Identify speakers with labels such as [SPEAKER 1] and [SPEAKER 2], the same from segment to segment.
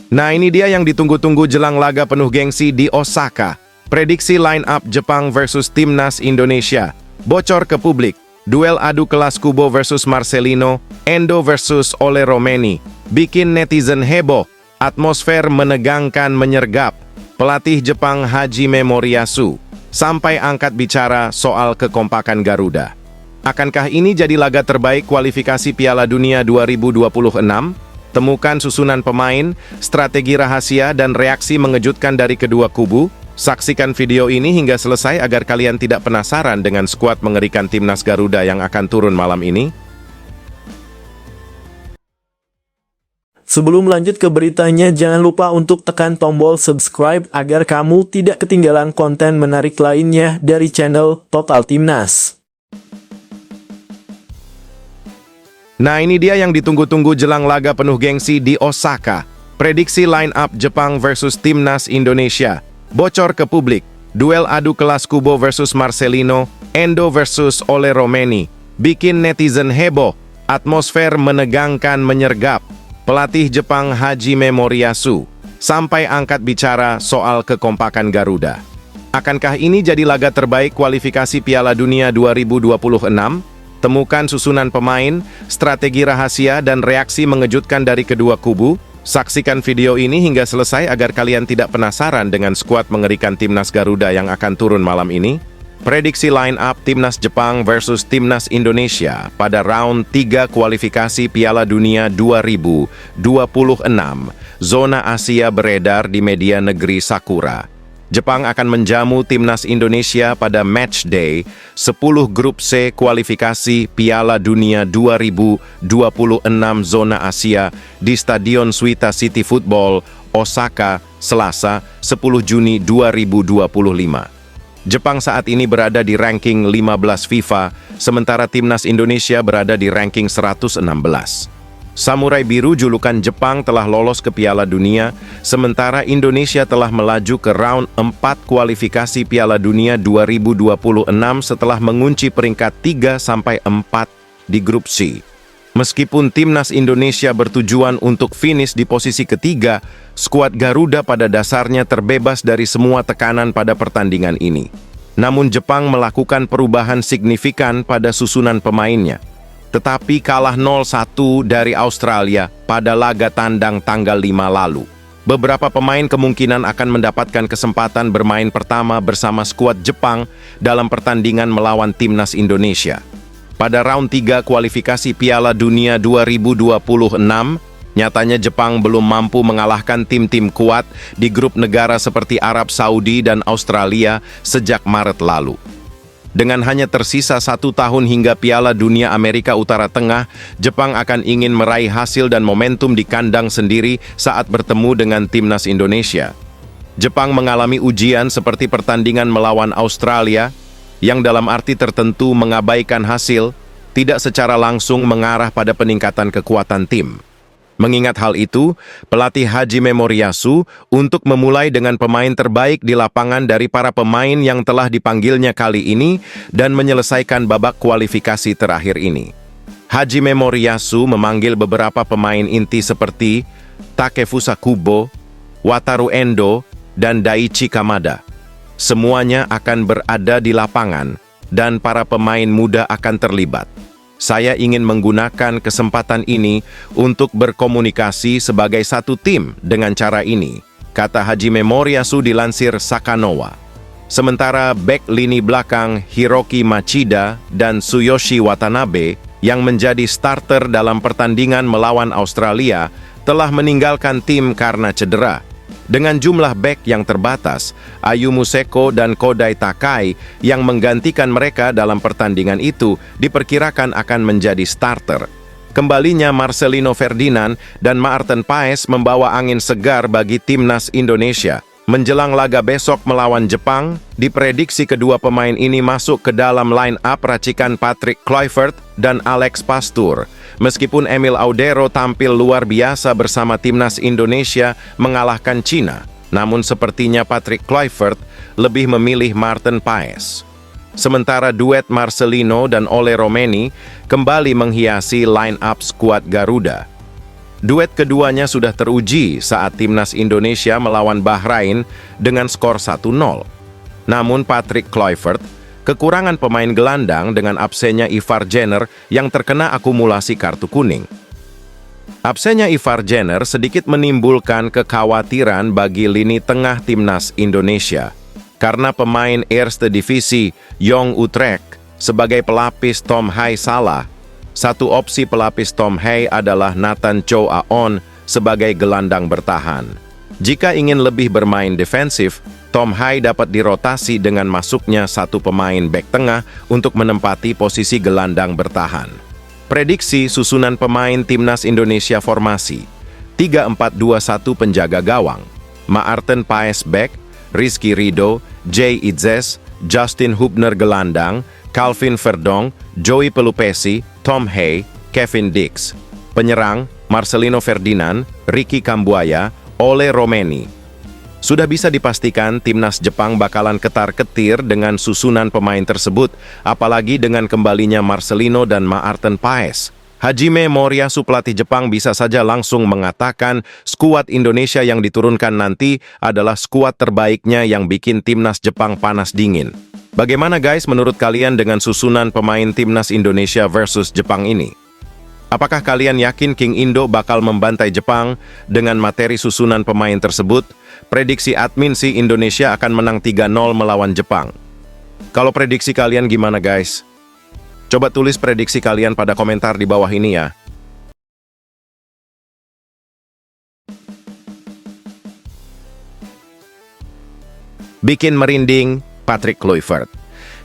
[SPEAKER 1] Nah, ini dia yang ditunggu-tunggu jelang laga penuh gengsi di Osaka. Prediksi line up Jepang versus Timnas Indonesia. Bocor ke publik. Duel adu kelas Kubo versus Marcelino, Endo versus Ole Romeni. Bikin netizen heboh. Atmosfer menegangkan menyergap. Pelatih Jepang Hajime Moriyasu sampai angkat bicara soal kekompakan Garuda. Akankah ini jadi laga terbaik kualifikasi Piala Dunia 2026? Temukan susunan pemain, strategi rahasia, dan reaksi mengejutkan dari kedua kubu. Saksikan video ini hingga selesai agar kalian tidak penasaran dengan skuad mengerikan Timnas Garuda yang akan turun malam ini.
[SPEAKER 2] Sebelum lanjut ke beritanya, jangan lupa untuk tekan tombol subscribe agar kamu tidak ketinggalan konten menarik lainnya dari channel Total Timnas.
[SPEAKER 1] Nah, ini dia yang ditunggu-tunggu jelang laga penuh gengsi di Osaka. Prediksi line up Jepang versus Timnas Indonesia. Bocor ke publik. Duel adu kelas Kubo versus Marcelino, Endo versus Ole Romeni. Bikin netizen heboh. Atmosfer menegangkan menyergap. Pelatih Jepang Hajime Moriyasu sampai angkat bicara soal kekompakan Garuda. Akankah ini jadi laga terbaik kualifikasi Piala Dunia 2026? Temukan susunan pemain, strategi rahasia, dan reaksi mengejutkan dari kedua kubu. Saksikan video ini hingga selesai agar kalian tidak penasaran dengan skuad mengerikan Timnas Garuda yang akan turun malam ini. Prediksi line up Timnas Jepang versus Timnas Indonesia pada round 3 kualifikasi Piala Dunia 2026. Zona Asia beredar di media negeri Sakura. Jepang akan menjamu Timnas Indonesia pada match day 10 grup C kualifikasi Piala Dunia 2026 Zona Asia di Stadion Suita City Football, Osaka, Selasa, 10 Juni 2025. Jepang saat ini berada di ranking 15 FIFA, sementara Timnas Indonesia berada di ranking 116. Samurai Biru julukan Jepang telah lolos ke Piala Dunia, sementara Indonesia telah melaju ke round 4 kualifikasi Piala Dunia 2026 setelah mengunci peringkat 3-4 di grup C. Meskipun Timnas Indonesia bertujuan untuk finish di posisi ketiga, skuad Garuda pada dasarnya terbebas dari semua tekanan pada pertandingan ini. Namun Jepang melakukan perubahan signifikan pada susunan pemainnya. Tetapi kalah 0-1 dari Australia pada laga tandang tanggal 5 lalu. Beberapa pemain kemungkinan akan mendapatkan kesempatan bermain pertama bersama skuad Jepang dalam pertandingan melawan Timnas Indonesia. Pada round 3 kualifikasi Piala Dunia 2026, nyatanya Jepang belum mampu mengalahkan tim-tim kuat di grup negara seperti Arab Saudi dan Australia sejak Maret lalu. Dengan hanya tersisa 1 tahun hingga Piala Dunia Amerika Utara Tengah, Jepang akan ingin meraih hasil dan momentum di kandang sendiri saat bertemu dengan Timnas Indonesia. Jepang mengalami ujian seperti pertandingan melawan Australia, yang dalam arti tertentu mengabaikan hasil, tidak secara langsung mengarah pada peningkatan kekuatan tim. Mengingat hal itu, pelatih Hajime Moriyasu untuk memulai dengan pemain terbaik di lapangan dari para pemain yang telah dipanggilnya kali ini dan menyelesaikan babak kualifikasi terakhir ini. Hajime Moriyasu memanggil beberapa pemain inti seperti Takefusa Kubo, Wataru Endo, dan Daichi Kamada. Semuanya akan berada di lapangan dan para pemain muda akan terlibat. Saya ingin menggunakan kesempatan ini untuk berkomunikasi sebagai satu tim dengan cara ini, kata Hajime Moriyasu dilansir Sakanowa. Sementara bek lini belakang Hiroki Machida dan Tsuyoshi Watanabe yang menjadi starter dalam pertandingan melawan Australia telah meninggalkan tim karena cedera. Dengan jumlah bek yang terbatas, Ayumu Seko dan Kodai Takai yang menggantikan mereka dalam pertandingan itu diperkirakan akan menjadi starter. Kembalinya Marcelino Ferdinand dan Maarten Paes membawa angin segar bagi Timnas Indonesia. Menjelang laga besok melawan Jepang, diprediksi kedua pemain ini masuk ke dalam line-up racikan Patrick Kluivert dan Alex Pastoor. Meskipun Emil Audero tampil luar biasa bersama Timnas Indonesia mengalahkan Cina, namun sepertinya Patrick Kluivert lebih memilih Maarten Paes. Sementara duet Marcelino dan Ole Romeni kembali menghiasi line-up skuad Garuda. Duet keduanya sudah teruji saat timnas Indonesia melawan Bahrain dengan skor 1-0. Namun Patrick Kluivert kekurangan pemain gelandang dengan absennya Ivar Jenner yang terkena akumulasi kartu kuning. Absennya Ivar Jenner sedikit menimbulkan kekhawatiran bagi lini tengah timnas Indonesia karena pemain Eerste Divisi Jong Utrecht sebagai pelapis Tom Hai salah. Satu opsi pelapis Tom Hai adalah Nathan Chow Aon sebagai gelandang bertahan. Jika ingin lebih bermain defensif, Tom Hai dapat dirotasi dengan masuknya satu pemain bek tengah untuk menempati posisi gelandang bertahan. Prediksi susunan pemain timnas Indonesia formasi 3-4-2-1 penjaga gawang, Maarten Paes bek, Rizky Ridho, Jay Itzes, Justin Hubner gelandang, Calvin Verdong, Joey Pelupesi, Tom Hai, Kevin Dix. Penyerang, Marcelino Ferdinand, Ricky Kambuaya, Ole Romeni. Sudah bisa dipastikan timnas Jepang bakalan ketar-ketir dengan susunan pemain tersebut, apalagi dengan kembalinya Marcelino dan Maarten Paes. Hajime Moriyasu pelatih Jepang bisa saja langsung mengatakan skuad Indonesia yang diturunkan nanti adalah skuad terbaiknya yang bikin timnas Jepang panas dingin. Bagaimana guys menurut kalian dengan susunan pemain timnas Indonesia versus Jepang ini? Apakah kalian yakin King Indo bakal membantai Jepang dengan materi susunan pemain tersebut? Prediksi admin sih Indonesia akan menang 3-0 melawan Jepang. Kalau prediksi kalian gimana guys? Coba tulis prediksi kalian pada komentar di bawah ini ya. Bikin merinding, Patrick Kluivert.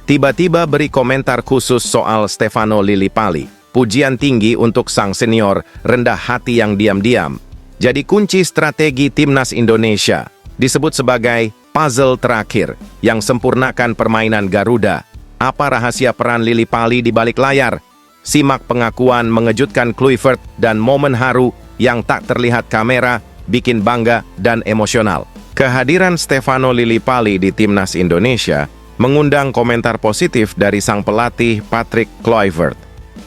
[SPEAKER 1] Tiba-tiba beri komentar khusus soal Stefano Lillipali. Pujian tinggi untuk sang senior, rendah hati yang diam-diam. Jadi kunci strategi timnas Indonesia. Disebut sebagai puzzle terakhir yang sempurnakan permainan Garuda. Apa rahasia peran Lillipali di balik layar? Simak pengakuan mengejutkan Kluivert dan momen haru yang tak terlihat kamera, bikin bangga dan emosional. Kehadiran Stefano Lillipali di timnas Indonesia mengundang komentar positif dari sang pelatih Patrick Kluivert.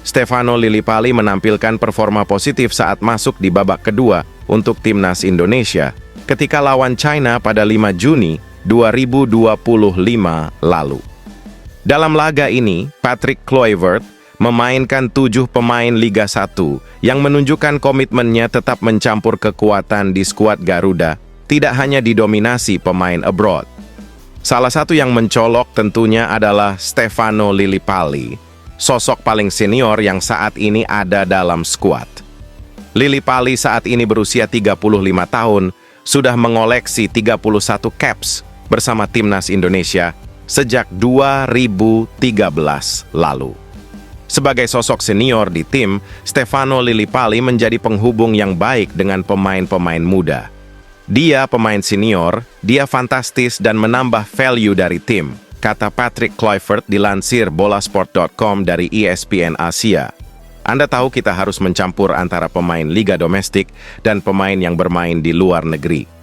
[SPEAKER 1] Stefano Lillipali menampilkan performa positif saat masuk di babak kedua untuk timnas Indonesia ketika lawan China pada 5 Juni 2025 lalu. Dalam laga ini, Patrick Kluivert memainkan 7 pemain Liga 1 yang menunjukkan komitmennya tetap mencampur kekuatan di skuad Garuda, tidak hanya didominasi pemain abroad. Salah satu yang mencolok tentunya adalah Stefano Lillipali, sosok paling senior yang saat ini ada dalam skuad. Lillipali saat ini berusia 35 tahun, sudah mengoleksi 31 caps bersama timnas Indonesia sejak 2013 lalu. Sebagai sosok senior di tim, Stefano Lillipali menjadi penghubung yang baik dengan pemain-pemain muda. Dia pemain senior, dia fantastis dan menambah value dari tim, kata Patrick Kluivert dilansir bolasport.com dari ESPN Asia. Anda tahu kita harus mencampur antara pemain liga domestik dan pemain yang bermain di luar negeri.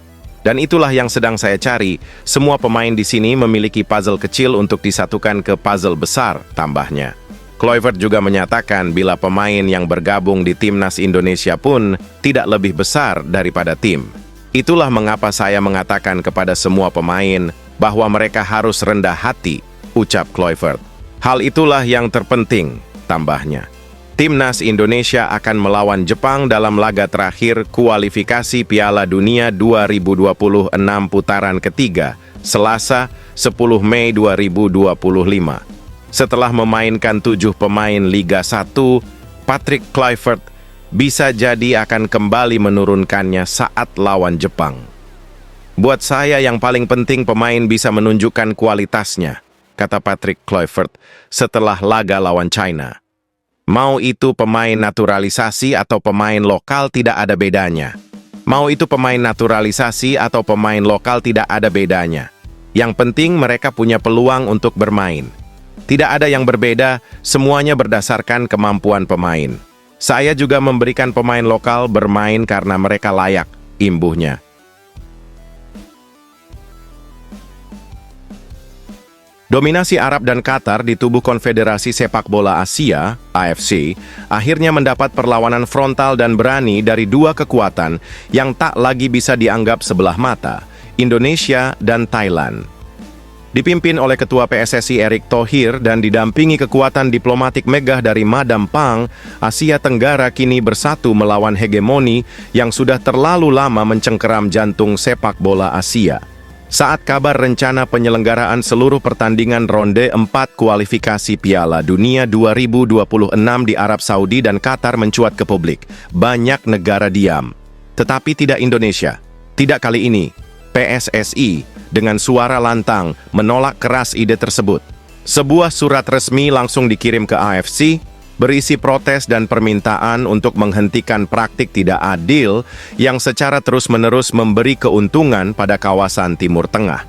[SPEAKER 1] Dan itulah yang sedang saya cari, semua pemain di sini memiliki puzzle kecil untuk disatukan ke puzzle besar, tambahnya. Kluivert juga menyatakan bila pemain yang bergabung di timnas Indonesia pun tidak lebih besar daripada tim. Itulah mengapa saya mengatakan kepada semua pemain bahwa mereka harus rendah hati, ucap Kluivert. Hal itulah yang terpenting, tambahnya. Timnas Indonesia akan melawan Jepang dalam laga terakhir kualifikasi Piala Dunia 2026 putaran ketiga, Selasa 10 Mei 2025. Setelah memainkan 7 pemain Liga 1, Patrick Kluivert bisa jadi akan kembali menurunkannya saat lawan Jepang. Buat saya yang paling penting pemain bisa menunjukkan kualitasnya, kata Patrick Kluivert setelah laga lawan China. Mau itu pemain naturalisasi atau pemain lokal tidak ada bedanya. Mau itu pemain naturalisasi atau pemain lokal tidak ada bedanya. Yang penting mereka punya peluang untuk bermain. Tidak ada yang berbeda, semuanya berdasarkan kemampuan pemain. Saya juga memberikan pemain lokal bermain karena mereka layak, imbuhnya. Dominasi Arab dan Qatar di tubuh Konfederasi Sepak Bola Asia, AFC, akhirnya mendapat perlawanan frontal dan berani dari dua kekuatan yang tak lagi bisa dianggap sebelah mata, Indonesia dan Thailand. Dipimpin oleh Ketua PSSI Erick Thohir dan didampingi kekuatan diplomatik megah dari Madam Pang, Asia Tenggara kini bersatu melawan hegemoni yang sudah terlalu lama mencengkeram jantung sepak bola Asia. Saat kabar rencana penyelenggaraan seluruh pertandingan ronde 4 kualifikasi Piala Dunia 2026 di Arab Saudi dan Qatar mencuat ke publik, banyak negara diam. Tetapi tidak Indonesia. Tidak kali ini. PSSI dengan suara lantang menolak keras ide tersebut. Sebuah surat resmi langsung dikirim ke AFC, berisi protes dan permintaan untuk menghentikan praktik tidak adil yang secara terus-menerus memberi keuntungan pada kawasan Timur Tengah.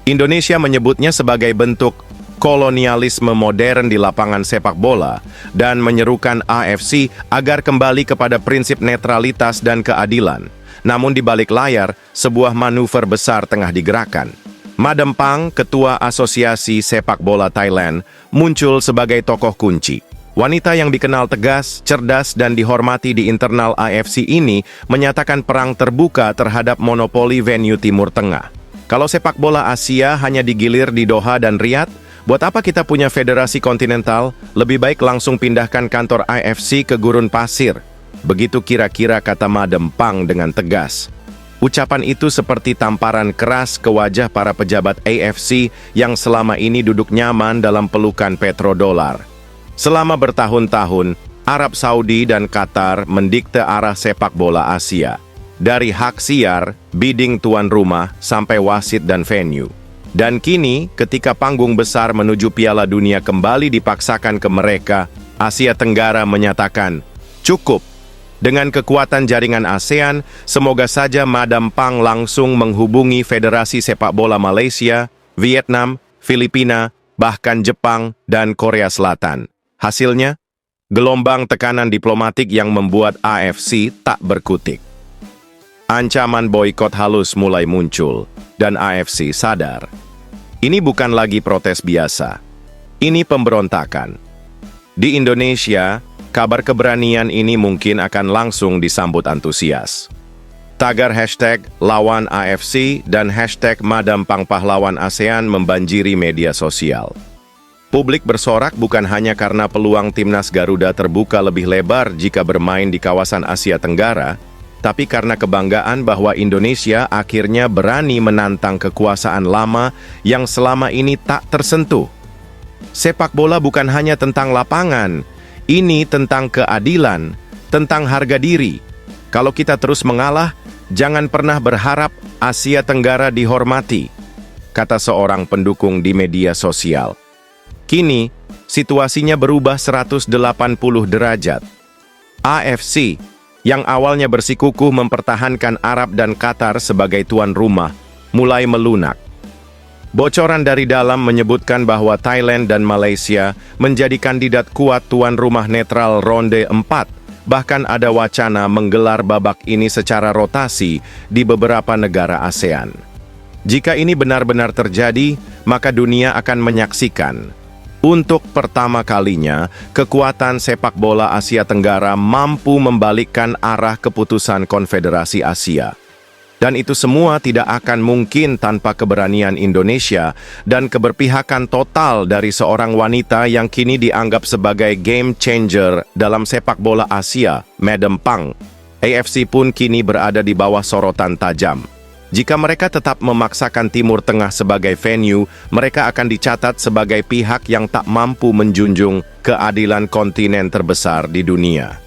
[SPEAKER 1] Indonesia menyebutnya sebagai bentuk kolonialisme modern di lapangan sepak bola dan menyerukan AFC agar kembali kepada prinsip netralitas dan keadilan. Namun di balik layar, sebuah manuver besar tengah digerakkan. Madam Pang, Ketua Asosiasi Sepak Bola Thailand, muncul sebagai tokoh kunci. Wanita yang dikenal tegas, cerdas, dan dihormati di internal AFC ini menyatakan perang terbuka terhadap monopoli venue Timur Tengah. Kalau sepak bola Asia hanya digilir di Doha dan Riyadh, buat apa kita punya federasi kontinental? Lebih baik langsung pindahkan kantor AFC ke Gurun Pasir. Begitu kira-kira kata Madam Pang dengan tegas. Ucapan itu seperti tamparan keras ke wajah para pejabat AFC yang selama ini duduk nyaman dalam pelukan petrodolar. Selama bertahun-tahun, Arab Saudi dan Qatar mendikte arah sepak bola Asia. Dari hak siar, bidding tuan rumah, sampai wasit dan venue. Dan kini, ketika panggung besar menuju Piala Dunia kembali dipaksakan ke mereka, Asia Tenggara menyatakan, cukup. Dengan kekuatan jaringan ASEAN, semoga saja Madam Pang langsung menghubungi Federasi Sepak Bola Malaysia, Vietnam, Filipina, bahkan Jepang dan Korea Selatan. Hasilnya, gelombang tekanan diplomatik yang membuat AFC tak berkutik. Ancaman boikot halus mulai muncul, dan AFC sadar. Ini bukan lagi protes biasa. Ini pemberontakan. Di Indonesia, kabar keberanian ini mungkin akan langsung disambut antusias. Tagar hashtag lawan AFC dan hashtag Madam Pang Pahlawan ASEAN membanjiri media sosial. Publik bersorak bukan hanya karena peluang timnas Garuda terbuka lebih lebar jika bermain di kawasan Asia Tenggara, tapi karena kebanggaan bahwa Indonesia akhirnya berani menantang kekuasaan lama yang selama ini tak tersentuh. Sepak bola bukan hanya tentang lapangan, ini tentang keadilan, tentang harga diri. Kalau kita terus mengalah, jangan pernah berharap Asia Tenggara dihormati, kata seorang pendukung di media sosial. Kini, situasinya berubah 180 derajat. AFC, yang awalnya bersikukuh mempertahankan Arab dan Qatar sebagai tuan rumah, mulai melunak. Bocoran dari dalam menyebutkan bahwa Thailand dan Malaysia menjadi kandidat kuat tuan rumah netral ronde 4, bahkan ada wacana menggelar babak ini secara rotasi di beberapa negara ASEAN. Jika ini benar-benar terjadi, maka dunia akan menyaksikan. Untuk pertama kalinya, kekuatan sepak bola Asia Tenggara mampu membalikkan arah keputusan Konfederasi Asia. Dan itu semua tidak akan mungkin tanpa keberanian Indonesia dan keberpihakan total dari seorang wanita yang kini dianggap sebagai game changer dalam sepak bola Asia, Madam Pang. AFC pun kini berada di bawah sorotan tajam. Jika mereka tetap memaksakan Timur Tengah sebagai venue, mereka akan dicatat sebagai pihak yang tak mampu menjunjung keadilan kontinen terbesar di dunia.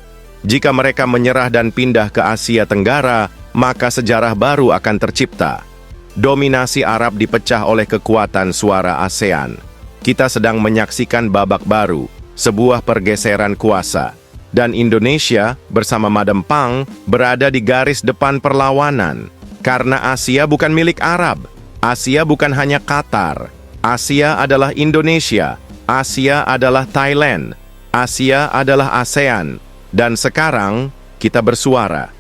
[SPEAKER 1] Jika mereka menyerah dan pindah ke Asia Tenggara, maka sejarah baru akan tercipta. Dominasi Arab dipecah oleh kekuatan suara ASEAN. Kita sedang menyaksikan babak baru, sebuah pergeseran kuasa. Dan Indonesia bersama Madam Pang berada di garis depan perlawanan. Karena Asia bukan milik Arab, Asia bukan hanya Qatar, Asia adalah Indonesia, Asia adalah Thailand, Asia adalah ASEAN, dan sekarang kita bersuara.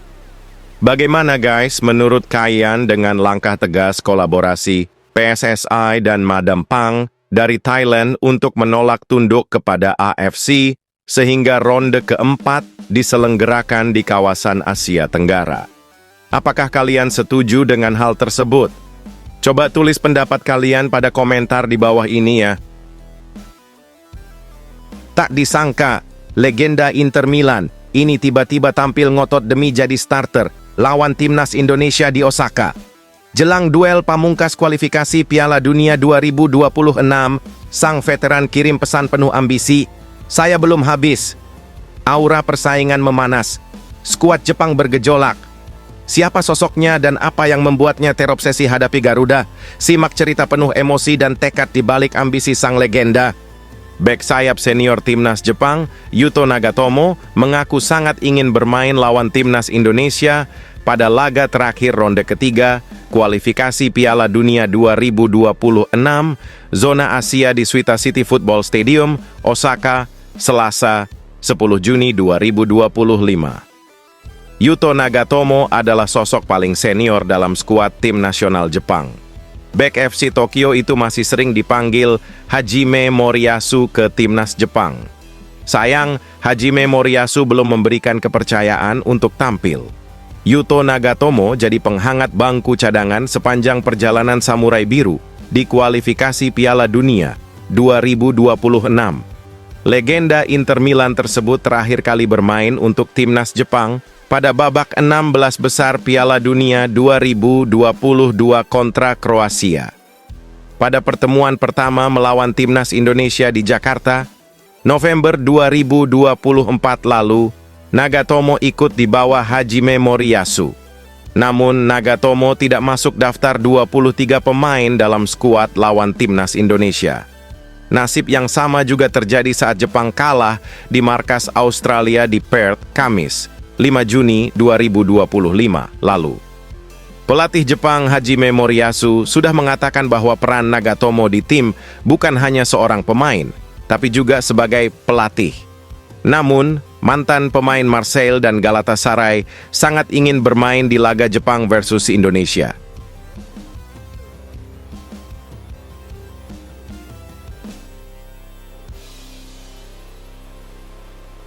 [SPEAKER 1] Bagaimana guys menurut kalian dengan langkah tegas kolaborasi PSSI dan Madam Pang dari Thailand untuk menolak tunduk kepada AFC sehingga ronde keempat diselenggarakan di kawasan Asia Tenggara. Apakah kalian setuju dengan hal tersebut? Coba tulis pendapat kalian pada komentar di bawah ini ya. Tak disangka, legenda Inter Milan ini tiba-tiba tampil ngotot demi jadi starter lawan timnas Indonesia di Osaka. Jelang duel pamungkas kualifikasi Piala Dunia 2026, sang veteran kirim pesan penuh ambisi, "Saya belum habis." Aura persaingan memanas. Skuad Jepang bergejolak. Siapa sosoknya dan apa yang membuatnya terobsesi hadapi Garuda? Simak cerita penuh emosi dan tekad di balik ambisi sang legenda. Bek sayap senior timnas Jepang, Yuto Nagatomo, mengaku sangat ingin bermain lawan timnas Indonesia pada laga terakhir ronde ketiga, kualifikasi Piala Dunia 2026, zona Asia di Suita City Football Stadium, Osaka, Selasa, 10 Juni 2025. Yuto Nagatomo adalah sosok paling senior dalam skuad tim nasional Jepang. Bek FC Tokyo itu masih sering dipanggil Hajime Moriyasu ke timnas Jepang. Sayang, Hajime Moriyasu belum memberikan kepercayaan untuk tampil. Yuto Nagatomo jadi penghangat bangku cadangan sepanjang perjalanan Samurai Biru di kualifikasi Piala Dunia 2026. Legenda Inter Milan tersebut terakhir kali bermain untuk timnas Jepang pada babak 16 besar Piala Dunia 2022 kontra Kroasia. Pada pertemuan pertama melawan timnas Indonesia di Jakarta, November 2024 lalu, Nagatomo ikut di bawah Hajime Moriyasu. Namun, Nagatomo tidak masuk daftar 23 pemain dalam skuad lawan timnas Indonesia. Nasib yang sama juga terjadi saat Jepang kalah di markas Australia di Perth, Kamis, 5 Juni 2025 lalu. Pelatih Jepang Hajime Moriyasu sudah mengatakan bahwa peran Nagatomo di tim bukan hanya seorang pemain, tapi juga sebagai pelatih. Namun, mantan pemain Marseille dan Galatasaray sangat ingin bermain di laga Jepang versus Indonesia.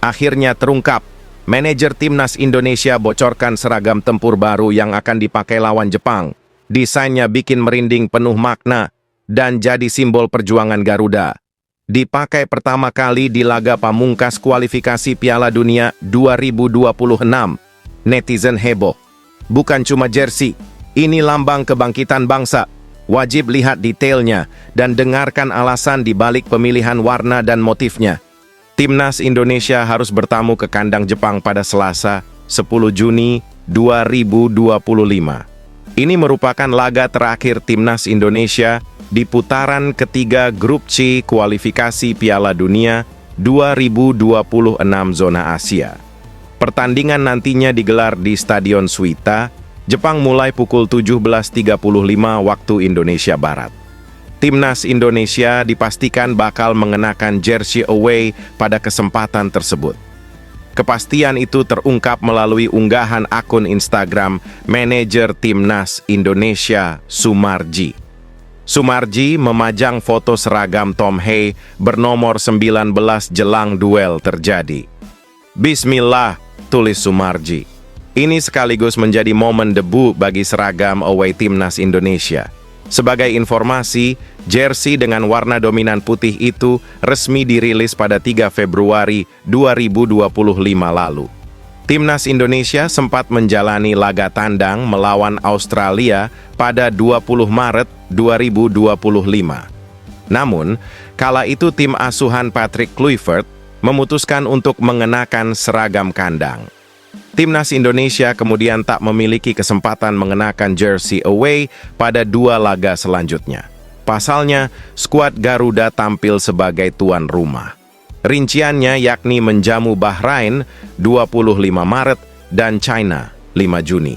[SPEAKER 1] Akhirnya terungkap, manajer timnas Indonesia bocorkan seragam tempur baru yang akan dipakai lawan Jepang. Desainnya bikin merinding penuh makna dan jadi simbol perjuangan Garuda. Dipakai pertama kali di laga pamungkas kualifikasi Piala Dunia 2026. Netizen heboh. Bukan cuma jersey, ini lambang kebangkitan bangsa. Wajib lihat detailnya dan dengarkan alasan di balik pemilihan warna dan motifnya. Timnas Indonesia harus bertamu ke kandang Jepang pada Selasa, 10 Juni 2025. Ini merupakan laga terakhir Timnas Indonesia di putaran ketiga Grup C kualifikasi Piala Dunia 2026 zona Asia. Pertandingan nantinya digelar di Stadion Suita, Jepang mulai pukul 17.35 waktu Indonesia Barat. Timnas Indonesia dipastikan bakal mengenakan jersey away pada kesempatan tersebut. Kepastian itu terungkap melalui unggahan akun Instagram manajer Timnas Indonesia, Sumarji. Sumarji memajang foto seragam Tom Hay bernomor 19 jelang duel terjadi. Bismillah, tulis Sumarji. Ini sekaligus menjadi momen debu bagi seragam away Timnas Indonesia. Sebagai informasi, jersey dengan warna dominan putih itu resmi dirilis pada 3 Februari 2025 lalu. Timnas Indonesia sempat menjalani laga tandang melawan Australia pada 20 Maret 2025. Namun, kala itu tim asuhan Patrick Kluivert memutuskan untuk mengenakan seragam kandang. Timnas Indonesia kemudian tak memiliki kesempatan mengenakan jersey away pada 2 laga selanjutnya. Pasalnya, skuad Garuda tampil sebagai tuan rumah. Rinciannya yakni menjamu Bahrain 25 Maret dan China 5 Juni.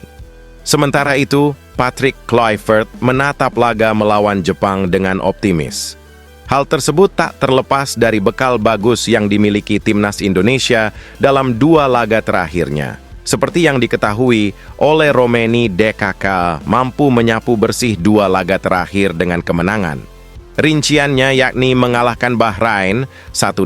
[SPEAKER 1] Sementara itu, Patrick Kluivert menatap laga melawan Jepang dengan optimis. Hal tersebut tak terlepas dari bekal bagus yang dimiliki Timnas Indonesia dalam 2 laga terakhirnya. Seperti yang diketahui, Ole Romeni DKK mampu menyapu bersih 2 laga terakhir dengan kemenangan. Rinciannya yakni mengalahkan Bahrain 1-0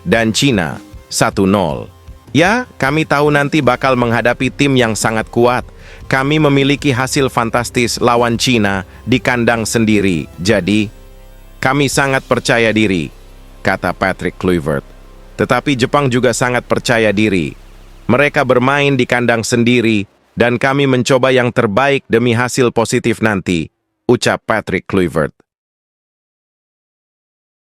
[SPEAKER 1] dan Cina 1-0. Ya, kami tahu nanti bakal menghadapi tim yang sangat kuat. Kami memiliki hasil fantastis lawan Cina di kandang sendiri. Jadi, kami sangat percaya diri, kata Patrick Kluivert. Tetapi Jepang juga sangat percaya diri. Mereka bermain di kandang sendiri dan kami mencoba yang terbaik demi hasil positif nanti, ucap Patrick Kluivert.